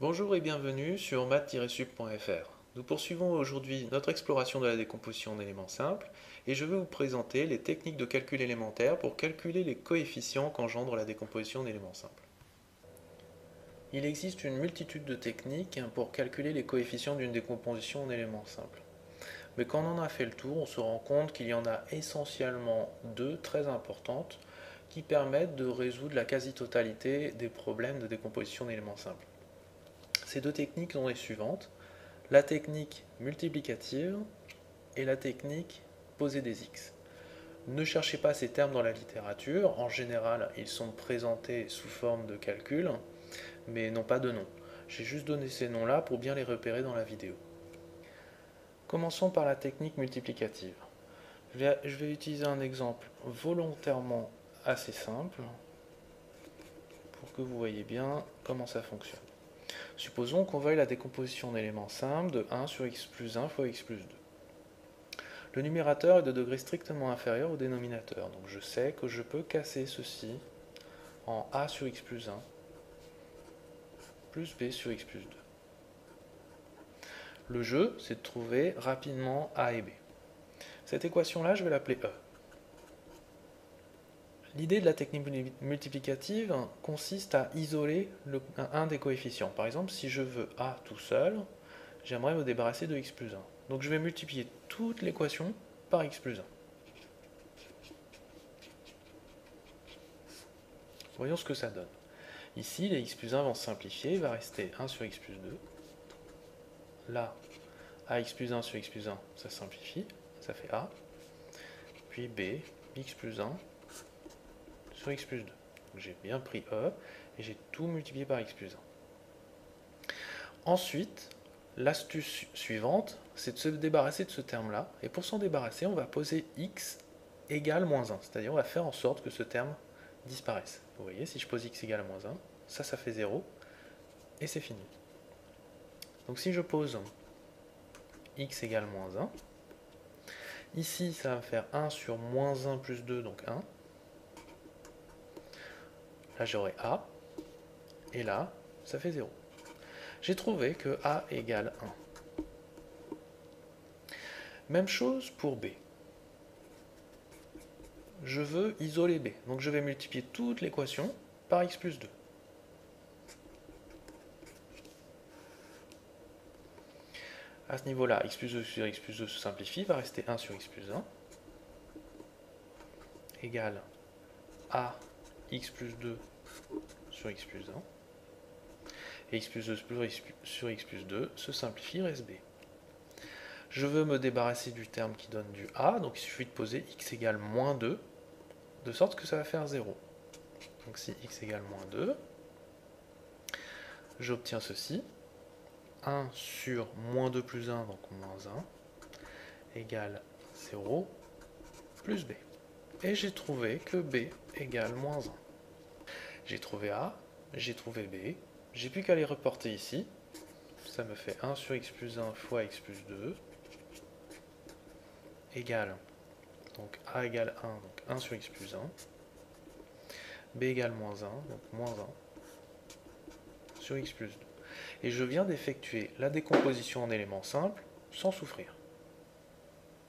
Bonjour et bienvenue sur math-sup.fr. Nous poursuivons aujourd'hui notre exploration de la décomposition d'éléments simples et je vais vous présenter les techniques de calcul élémentaire pour calculer les coefficients qu'engendre la décomposition d'éléments simples. Il existe une multitude de techniques pour calculer les coefficients d'une décomposition en éléments simples. Mais quand on en a fait le tour, on se rend compte qu'il y en a essentiellement deux très importantes qui permettent de résoudre la quasi-totalité des problèmes de décomposition d'éléments simples. Ces deux techniques sont les suivantes, la technique multiplicative et la technique poser des x. Ne cherchez pas ces termes dans la littérature, en général ils sont présentés sous forme de calcul, mais n'ont pas de nom. J'ai juste donné ces noms-là pour bien les repérer dans la vidéo. Commençons par la technique multiplicative. Je vais utiliser un exemple volontairement assez simple pour que vous voyez bien comment ça fonctionne. Supposons qu'on veuille la décomposition d'éléments simples de 1 sur x plus 1 fois x plus 2. Le numérateur est de degré strictement inférieur au dénominateur, donc je sais que je peux casser ceci en a sur x plus 1 plus b sur x plus 2. Le jeu, c'est de trouver rapidement a et b. Cette équation-là, je vais l'appeler e. L'idée de la technique multiplicative consiste à isoler un des coefficients. Par exemple, si je veux a tout seul, j'aimerais me débarrasser de x plus 1. Donc je vais multiplier toute l'équation par x plus 1. Voyons ce que ça donne. Ici, les x plus 1 vont se simplifier, il va rester 1 sur x plus 2. Là, ax plus 1 sur x plus 1, ça simplifie, ça fait a. Puis b, x plus 1 sur x plus 2. J'ai bien pris e et j'ai tout multiplié par x plus 1. Ensuite, l'astuce suivante, c'est de se débarrasser de ce terme-là. Et pour s'en débarrasser, on va poser x égale moins 1. C'est-à-dire on va faire en sorte que ce terme disparaisse. Vous voyez, si je pose x égale moins 1, ça fait 0. Et c'est fini. Donc si je pose x égale moins 1, ici ça va me faire 1 sur moins 1 plus 2, donc 1. Là j'aurai a, et là ça fait 0. J'ai trouvé que a égale 1. Même chose pour b. Je veux isoler b, donc je vais multiplier toute l'équation par x plus 2. À ce niveau-là, x plus 2 sur x plus 2 se simplifie, il va rester 1 sur x plus 1, égale a x plus 2 sur x plus 1, et x plus 2 sur x plus 2 se simplifie, reste b. Je veux me débarrasser du terme qui donne du a, donc il suffit de poser x égale moins 2, de sorte que ça va faire 0. Donc si x égale moins 2, j'obtiens ceci, 1 sur moins 2 plus 1, donc moins 1, égale 0 plus b. Et j'ai trouvé que b égale moins 1. J'ai trouvé a, j'ai trouvé b, j'ai plus qu'à les reporter ici. Ça me fait 1 sur x plus 1 fois x plus 2, égale, donc a égale 1, donc 1 sur x plus 1, b égale moins 1, donc moins 1 sur x plus 2. Et je viens d'effectuer la décomposition en éléments simples sans souffrir.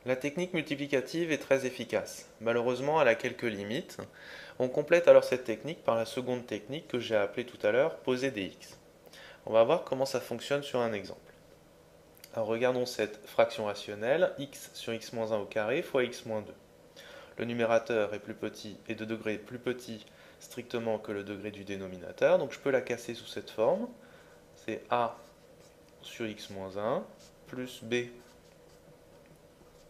La technique multiplicative est très efficace. Malheureusement, elle a quelques limites. On complète alors cette technique par la seconde technique que j'ai appelée tout à l'heure, poser des x. On va voir comment ça fonctionne sur un exemple. Alors regardons cette fraction rationnelle, x sur x moins 1 au carré fois x moins 2. Le numérateur est plus petit et de degré plus petit strictement que le degré du dénominateur, donc je peux la casser sous cette forme. C'est a sur x moins 1 plus b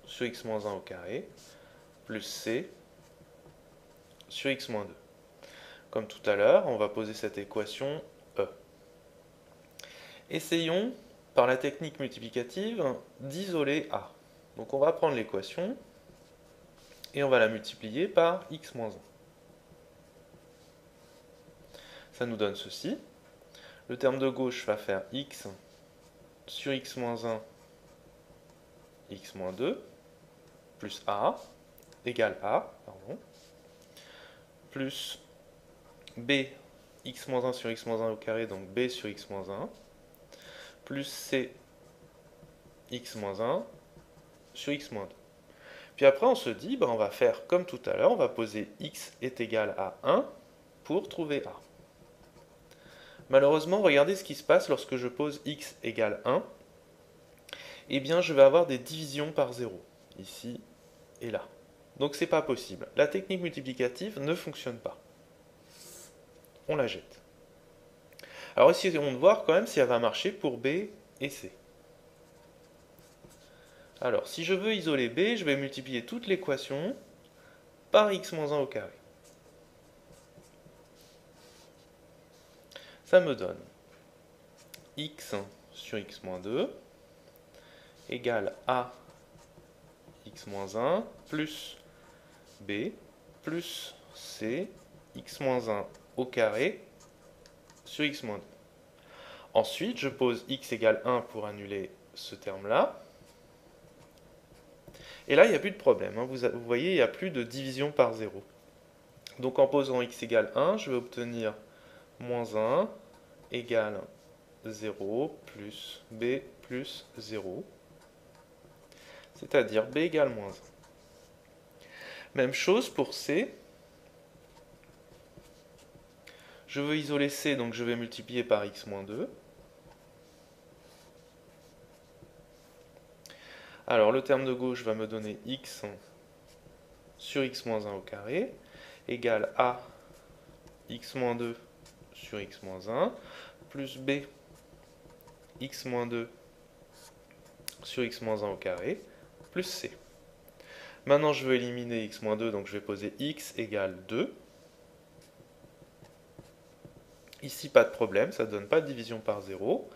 sur x moins 1 au carré plus c sur x moins 2. Comme tout à l'heure, on va poser cette équation e. Essayons, par la technique multiplicative, d'isoler a. Donc on va prendre l'équation et on va la multiplier par x moins 1. Ça nous donne ceci. Le terme de gauche va faire x sur x moins 1, x moins 2, plus a, égale a, pardon, plus b, x moins 1 sur x moins 1 au carré, donc b sur x moins 1, plus c x moins 1 sur x moins 2. Puis après, on se dit, on va faire comme tout à l'heure, on va poser x est égal à 1 pour trouver a. Malheureusement, regardez ce qui se passe lorsque je pose x égale 1. Eh bien, je vais avoir des divisions par 0, ici et là. Donc, c'est pas possible. La technique multiplicative ne fonctionne pas. On la jette. Alors, essayons de voir quand même si elle va marcher pour b et c. Alors, si je veux isoler b, je vais multiplier toute l'équation par x moins 1 au carré. Ça me donne x sur x moins 2 égale a x moins 1 plus b plus c x moins 1 au carré sur x moins 2. Ensuite, je pose x égale 1 pour annuler ce terme-là. Et là, il n'y a plus de problème. Vous voyez, il n'y a plus de division par 0. Donc en posant x égale 1, je vais obtenir moins 1 égale 0 plus b plus 0. C'est-à-dire b égale moins 1. Même chose pour c. Je veux isoler c, donc je vais multiplier par x moins 2. Alors le terme de gauche va me donner x sur x moins 1 au carré égale a x moins 2 sur x moins 1 plus b x moins 2 sur x moins 1 au carré plus c. Maintenant je veux éliminer x moins 2, donc je vais poser x égale 2. Ici pas de problème, ça ne donne pas de division par 0.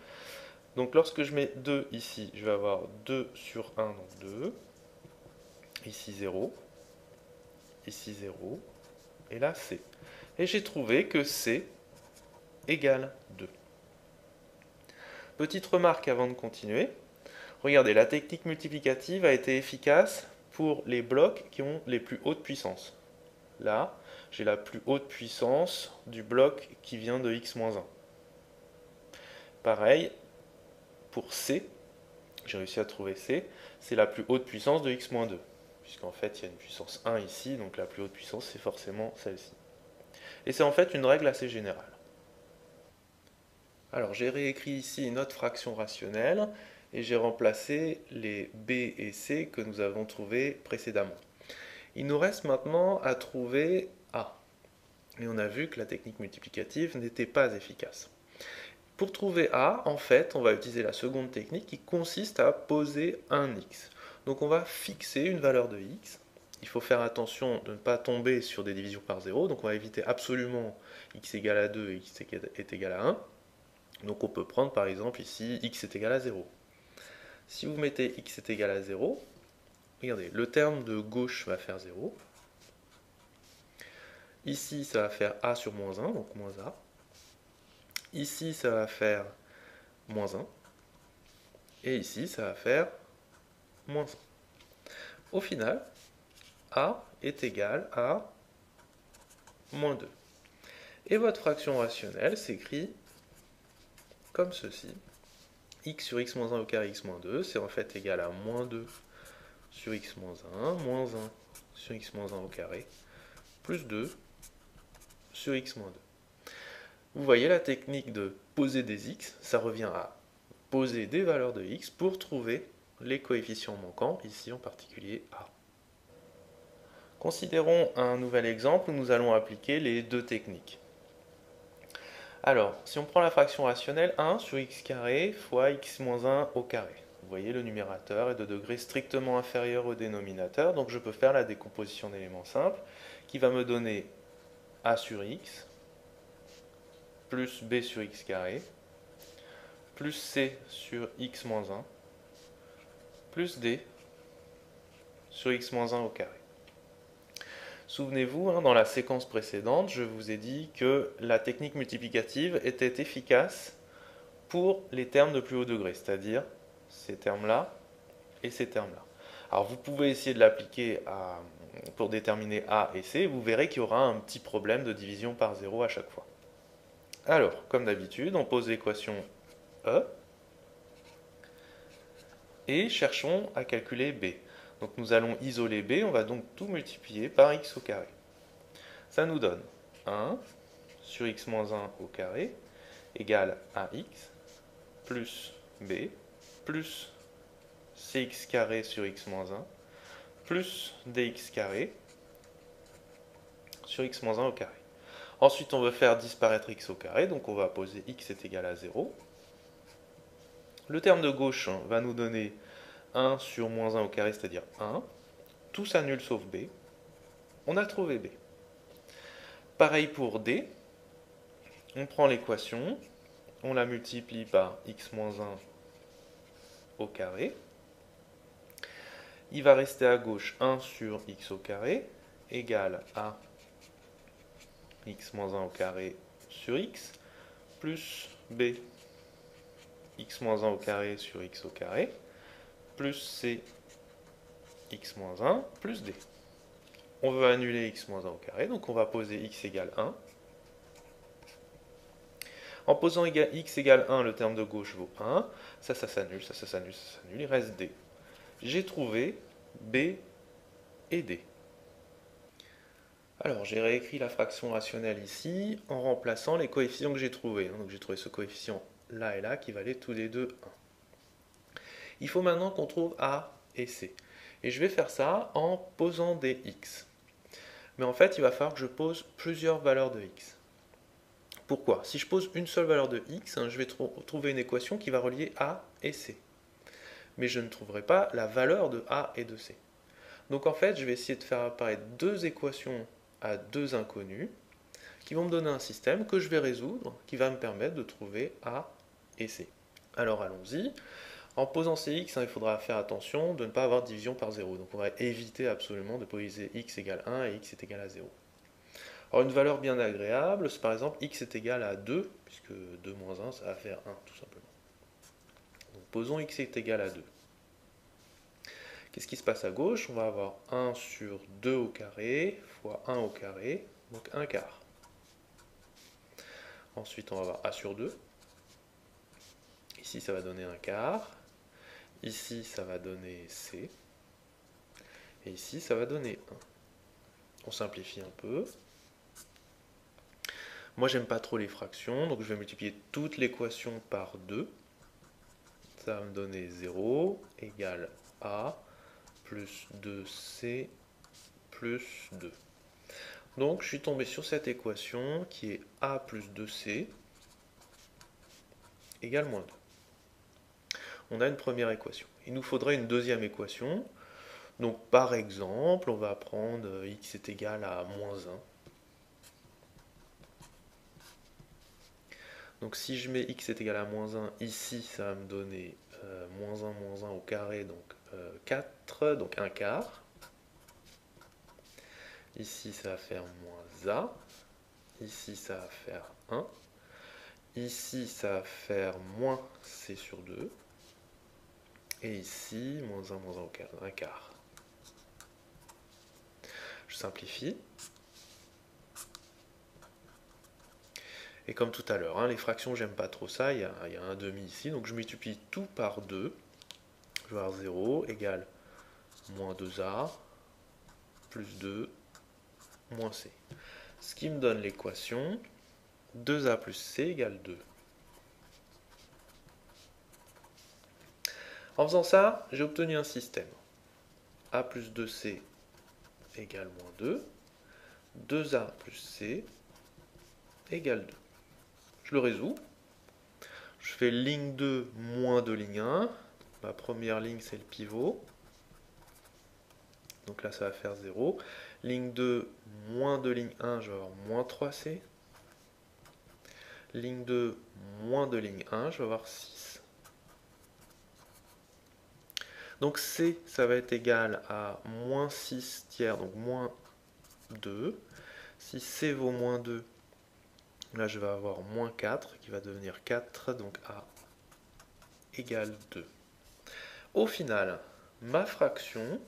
Donc lorsque je mets 2 ici, je vais avoir 2 sur 1, donc 2. Ici 0. Ici 0. Et là c. Et j'ai trouvé que c égale 2. Petite remarque avant de continuer. Regardez, la technique multiplicative a été efficace pour les blocs qui ont les plus hautes puissances. Là, j'ai la plus haute puissance du bloc qui vient de x-1. Pareil, pour C, j'ai réussi à trouver C, c'est la plus haute puissance de x-2. Puisqu'en fait, il y a une puissance 1 ici, donc la plus haute puissance, c'est forcément celle-ci. Et c'est en fait une règle assez générale. Alors, j'ai réécrit ici notre fraction rationnelle, et j'ai remplacé les b et c que nous avons trouvés précédemment. Il nous reste maintenant à trouver a. Et on a vu que la technique multiplicative n'était pas efficace. Pour trouver a, en fait, on va utiliser la seconde technique qui consiste à poser un x. Donc on va fixer une valeur de x. Il faut faire attention de ne pas tomber sur des divisions par 0, donc on va éviter absolument x égale à 2 et x est égal à 1. Donc on peut prendre par exemple ici x est égal à 0. Si vous mettez x est égal à 0, regardez, le terme de gauche va faire 0. Ici, ça va faire a sur moins 1, donc moins a. Ici, ça va faire moins 1. Et ici, ça va faire moins 1. Au final, a est égal à moins 2. Et votre fraction rationnelle s'écrit comme ceci. X sur x moins 1 au carré x moins 2, c'est en fait égal à moins 2 sur x moins 1 sur x moins 1 au carré, plus 2 sur x moins 2. Vous voyez la technique de poser des x, ça revient à poser des valeurs de x pour trouver les coefficients manquants, ici en particulier a. Considérons un nouvel exemple où nous allons appliquer les deux techniques. Alors, si on prend la fraction rationnelle 1 sur x carré fois x moins 1 au carré. Vous voyez, le numérateur est de degré strictement inférieur au dénominateur, donc je peux faire la décomposition d'éléments simples, qui va me donner a sur x, plus b sur x carré, plus c sur x moins 1, plus d sur x moins 1 au carré. Souvenez-vous, dans la séquence précédente, je vous ai dit que la technique multiplicative était efficace pour les termes de plus haut degré, c'est-à-dire ces termes-là et ces termes-là. Alors vous pouvez essayer de l'appliquer pour déterminer a et c, vous verrez qu'il y aura un petit problème de division par 0 à chaque fois. Alors, comme d'habitude, on pose l'équation e. Et cherchons à calculer b. Donc nous allons isoler b, on va donc tout multiplier par x au carré. Ça nous donne 1 sur x moins 1 au carré égale ax plus b plus cx carré sur x moins 1 plus dx carré sur x moins 1 au carré. Ensuite, on veut faire disparaître x au carré, donc on va poser x est égal à 0. Le terme de gauche va nous donner 1 sur moins 1 au carré, c'est-à-dire 1. Tout s'annule sauf b. On a trouvé b. Pareil pour d. On prend l'équation, on la multiplie par x moins 1 au carré. Il va rester à gauche 1 sur x au carré égale à x moins 1 au carré sur x plus b x moins 1 au carré sur x au carré plus c x moins 1 plus d. On veut annuler x moins 1 au carré, donc on va poser x égale 1. En posant x égale 1, le terme de gauche vaut 1. Ça s'annule, ça s'annule, ça s'annule. Il reste d. J'ai trouvé b et d. Alors, j'ai réécrit la fraction rationnelle ici en remplaçant les coefficients que j'ai trouvés. Donc, j'ai trouvé ce coefficient là et là qui valaient tous les deux 1. Il faut maintenant qu'on trouve a et c. Et je vais faire ça en posant des x. Mais en fait, il va falloir que je pose plusieurs valeurs de x. Pourquoi? Si je pose une seule valeur de x, je vais trouver une équation qui va relier a et c. Mais je ne trouverai pas la valeur de a et de c. Donc en fait, je vais essayer de faire apparaître deux équations à deux inconnus qui vont me donner un système que je vais résoudre, qui va me permettre de trouver a et c. Alors allons-y. En posant ces x, il faudra faire attention de ne pas avoir division par 0. Donc on va éviter absolument de poser x égale 1 et x est égal à 0. Alors une valeur bien agréable, c'est par exemple x est égal à 2, puisque 2 moins 1, ça va faire 1 tout simplement. Donc posons x est égal à 2. Qu'est-ce qui se passe à gauche? On va avoir 1 sur 2 au carré fois 1 au carré, donc 1 quart. Ensuite, on va avoir a sur 2. Ici, ça va donner 1 quart. Ici, ça va donner c. Et ici, ça va donner 1. On simplifie un peu. Moi, j'aime pas trop les fractions, donc je vais multiplier toute l'équation par 2. Ça va me donner 0 égale a plus 2c plus 2. Donc, je suis tombé sur cette équation qui est a plus 2c égale moins 2. On a une première équation. Il nous faudrait une deuxième équation. Donc, par exemple, on va prendre x est égal à moins 1. Donc, si je mets x est égal à moins 1, ici, ça va me donner moins 1 au carré, donc 4, donc 1 quart. Ici, ça va faire moins a. Ici, ça va faire 1. Ici, ça va faire moins c sur 2. Et ici, moins 1 au carré, 1 quart. Je simplifie. Et comme tout à l'heure, les fractions, j'aime pas trop ça. Il y a un demi ici, donc je multiplie tout par 2. Je vais avoir 0 égale moins 2a plus 2 moins c. Ce qui me donne l'équation 2a plus c égale 2. En faisant ça, j'ai obtenu un système. a plus 2c égale moins 2. 2a plus c égale 2. Je le résous. Je fais ligne 2 moins de ligne 1. Ma première ligne, c'est le pivot. Donc là, ça va faire 0. Ligne 2 moins de ligne 1, je vais avoir moins 3c. Ligne 2 moins de ligne 1, je vais avoir 6. Donc c, ça va être égal à moins 6 tiers, donc moins 2. Si c vaut moins 2, là je vais avoir moins 4 qui va devenir 4, donc a égale 2. Au final, ma fraction,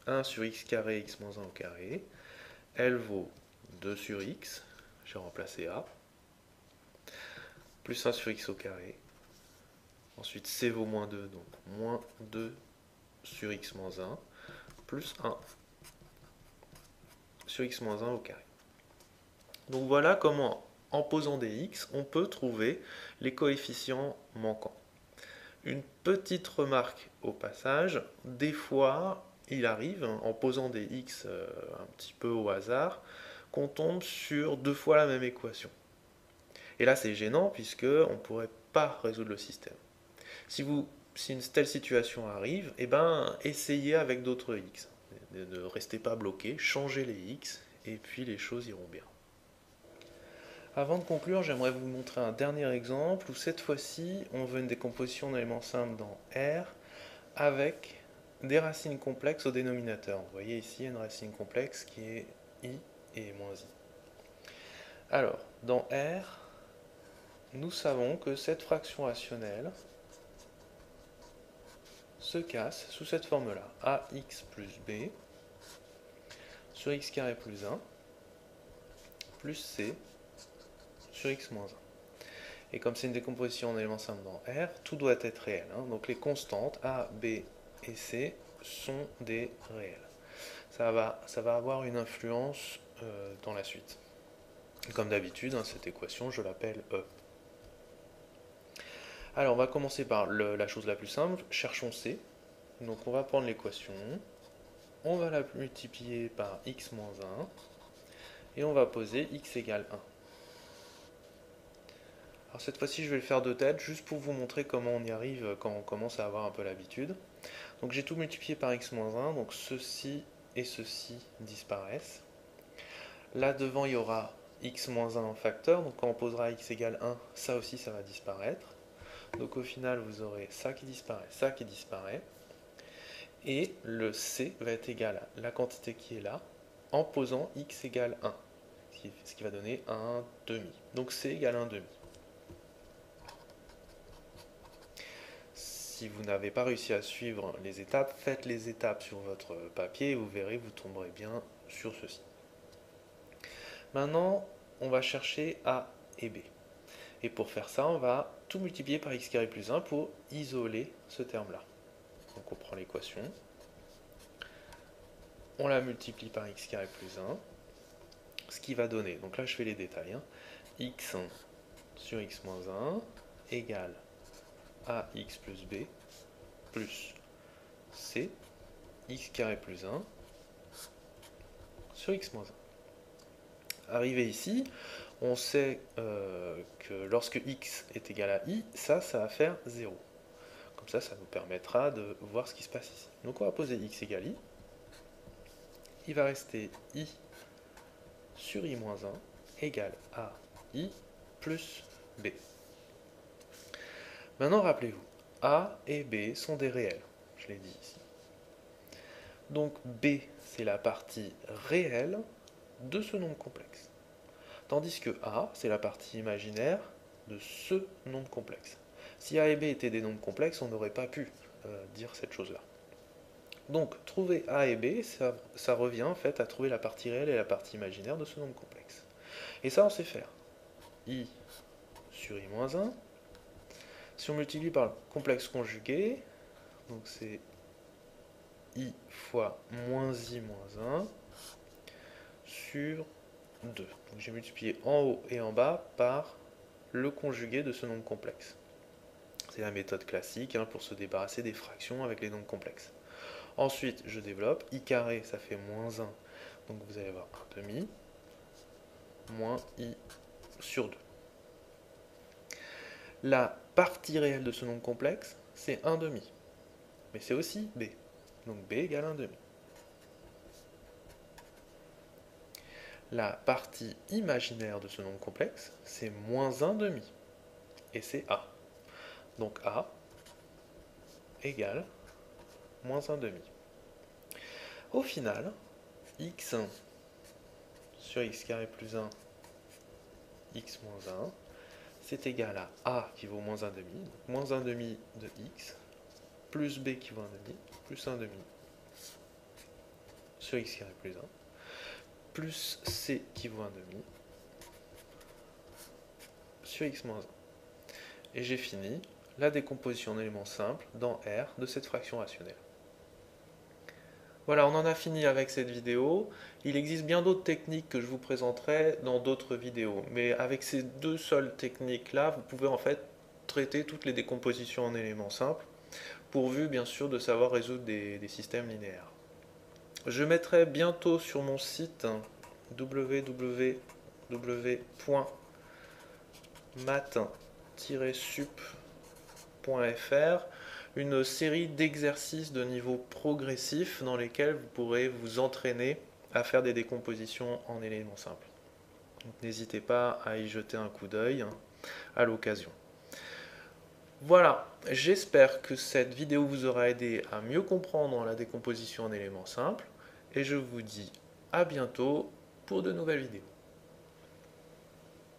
1 sur x carré, x moins 1 au carré, elle vaut 2 sur x, j'ai remplacé a, plus 1 sur x au carré, Ensuite, c vaut moins 2, donc moins 2 sur x moins 1, plus 1 sur x moins 1 au carré. Donc voilà comment, en posant des x, on peut trouver les coefficients manquants. Une petite remarque au passage, des fois, il arrive, en posant des x un petit peu au hasard, qu'on tombe sur 2 fois la même équation. Et là, c'est gênant puisque on ne pourrait pas résoudre le système. Si une telle situation arrive, eh ben, essayez avec d'autres x. Ne restez pas bloqué, changez les x et puis les choses iront bien. Avant de conclure, j'aimerais vous montrer un dernier exemple où cette fois-ci, on veut une décomposition d'éléments simples dans R avec des racines complexes au dénominateur. Vous voyez ici une racine complexe qui est i et moins i. Alors, dans R, nous savons que cette fraction rationnelle se casse sous cette forme-là. ax plus b sur x carré plus 1 plus c sur x moins 1. Et comme c'est une décomposition en éléments simples dans R, tout doit être réel. Donc les constantes a, b et c sont des réels. Ça va avoir une influence dans la suite. Comme d'habitude, cette équation, je l'appelle E. Alors on va commencer par la chose la plus simple, cherchons c. Donc on va prendre l'équation, on va la multiplier par x moins 1, et on va poser x égale 1. Alors cette fois-ci, je vais le faire de tête, juste pour vous montrer comment on y arrive quand on commence à avoir un peu l'habitude. Donc j'ai tout multiplié par x moins 1, donc ceci et ceci disparaissent. Là devant, il y aura x moins 1 en facteur, donc quand on posera x égale 1, ça aussi, ça va disparaître. Donc au final, vous aurez ça qui disparaît. Et le c va être égal à la quantité qui est là, en posant x égale 1, ce qui va donner 1 demi. Donc c égale 1 demi. Si vous n'avez pas réussi à suivre les étapes, faites les étapes sur votre papier et vous verrez, vous tomberez bien sur ceci. Maintenant, on va chercher A et B. Et pour faire ça, on va tout multiplier par x carré plus 1 pour isoler ce terme-là. Donc on prend l'équation, on la multiplie par x carré plus 1, ce qui va donner, donc là je fais les détails, x1 sur x moins 1 égale ax plus b plus c, x carré plus 1 sur x moins 1. Arrivé ici, on sait que lorsque x est égal à i, ça va faire 0. Comme ça nous permettra de voir ce qui se passe ici. Donc on va poser x égale i. Il va rester i sur i moins 1 égale à i plus b. Maintenant, rappelez-vous, a et b sont des réels. Je l'ai dit ici. Donc b, c'est la partie réelle de ce nombre complexe. Tandis que a, c'est la partie imaginaire de ce nombre complexe. Si a et b étaient des nombres complexes, on n'aurait pas pu dire cette chose-là. Donc, trouver a et b, ça revient en fait à trouver la partie réelle et la partie imaginaire de ce nombre complexe. Et ça, on sait faire. I sur i moins 1. Si on multiplie par le complexe conjugué, donc c'est i fois moins i moins 1 sur 2. Donc j'ai multiplié en haut et en bas par le conjugué de ce nombre complexe. C'est la méthode classique pour se débarrasser des fractions avec les nombres complexes. Ensuite, je développe. I carré, ça fait moins 1. Donc vous allez avoir 1 demi moins i sur 2. La partie réelle de ce nombre complexe, c'est 1 demi. Mais c'est aussi b. Donc b égale 1 demi. La partie imaginaire de ce nombre complexe, c'est moins 1 demi. Et c'est a. Donc a égale moins 1 demi. Au final, x1 sur x carré plus 1, x moins 1, c'est égal à a qui vaut moins 1 demi, donc moins 1 demi de x, plus b qui vaut 1 demi, plus 1 demi sur x carré plus 1, plus c qui vaut 1 demi sur x moins 1. Et j'ai fini, la décomposition en éléments simples dans R de cette fraction rationnelle. Voilà, on en a fini avec cette vidéo. Il existe bien d'autres techniques que je vous présenterai dans d'autres vidéos, mais avec ces deux seules techniques-là, vous pouvez en fait traiter toutes les décompositions en éléments simples, pourvu bien sûr de savoir résoudre des systèmes linéaires. Je mettrai bientôt sur mon site www.math-sup.fr une série d'exercices de niveau progressif dans lesquels vous pourrez vous entraîner à faire des décompositions en éléments simples. N'hésitez pas à y jeter un coup d'œil à l'occasion. Voilà, j'espère que cette vidéo vous aura aidé à mieux comprendre la décomposition en éléments simples et je vous dis à bientôt pour de nouvelles vidéos.